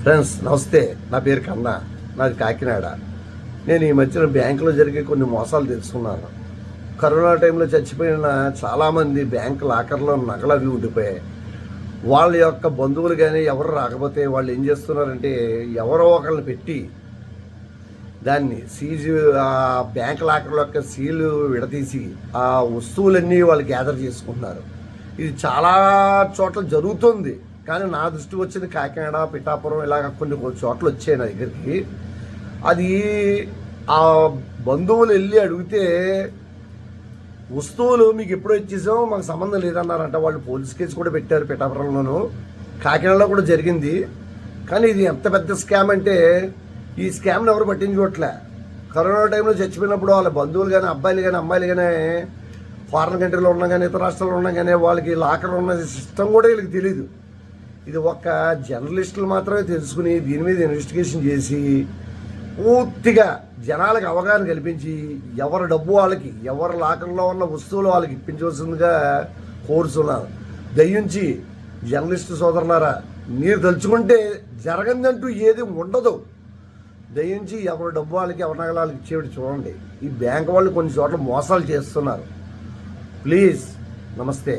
Friends నమస్తే. నా పేరు కన్నా, నాది కాకినాడ. నేను ఈ మధ్యన బ్యాంకులో జరిగే కొన్ని మోసాలు తెలుసుకున్నాను. కరోనా టైంలో చచ్చిపోయిన చాలామంది బ్యాంక్ లాకర్లో నగలు అవి ఉండిపోయాయి. వాళ్ళ యొక్క బంధువులు కానీ ఎవరు రాకపోతే వాళ్ళు ఏం చేస్తున్నారంటే ఎవరో ఒకరిని పెట్టి దాన్ని సీజు ఆ బ్యాంక్ లాకర్ల యొక్క సీలు విడదీసి ఆ వస్తువులన్నీ వాళ్ళు గ్యాదర్ చేసుకుంటున్నారు. ఇది చాలా చోట్ల జరుగుతుంది. కానీ నా దృష్టికి వచ్చింది కాకినాడ, పిఠాపురం ఇలాగ కొన్ని చోట్ల వచ్చాయి నా దగ్గరికి. అది ఆ బంధువులు వెళ్ళి అడిగితే వస్తువులు మీకు ఎప్పుడో ఇచ్చేసాం, మాకు సంబంధం లేదన్నారంట. వాళ్ళు పోలీస్ కేసు కూడా పెట్టారు పిఠాపురంలోను, కాకినాడలో కూడా జరిగింది. కానీ ఇది ఎంత పెద్ద స్కామ్ అంటే ఈ స్కామ్ని ఎవరు పట్టించుకోవట్లే. కరోనా టైంలో చచ్చిపోయినప్పుడు వాళ్ళ బంధువులు కానీ అబ్బాయిలు కానీ అమ్మాయిలు కానీ ఫారిన్ కంట్రీలో ఉన్నా కానీ ఇతర రాష్ట్రాల్లో ఉన్నా కానీ వాళ్ళకి లాకర్ ఉన్న సిస్టమ్ కూడా వీళ్ళకి తెలియదు. ఇది ఒక జర్నలిస్టులు మాత్రమే తెలుసుకుని దీని మీద ఇన్వెస్టిగేషన్ చేసి పూర్తిగా జనాలకు అవగాహన కల్పించి ఎవరి డబ్బు వాళ్ళకి, ఎవరి లాకర్లో ఉన్న వస్తువులు వాళ్ళకి ఇప్పించవలసిందిగా కోరుతున్నాను. దయించి జర్నలిస్టు సోదరులారా, మీరు తలుచుకుంటే జరగందంటూ ఏది ఉండదు. దయించి ఎవరి డబ్బు వాళ్ళకి, ఎవరి నగలు వాళ్ళకి ఇచ్చేవి చూడండి. ఈ బ్యాంక్ వాళ్ళు కొన్ని చోట్ల మోసాలు చేస్తున్నారు. ప్లీజ్. నమస్తే.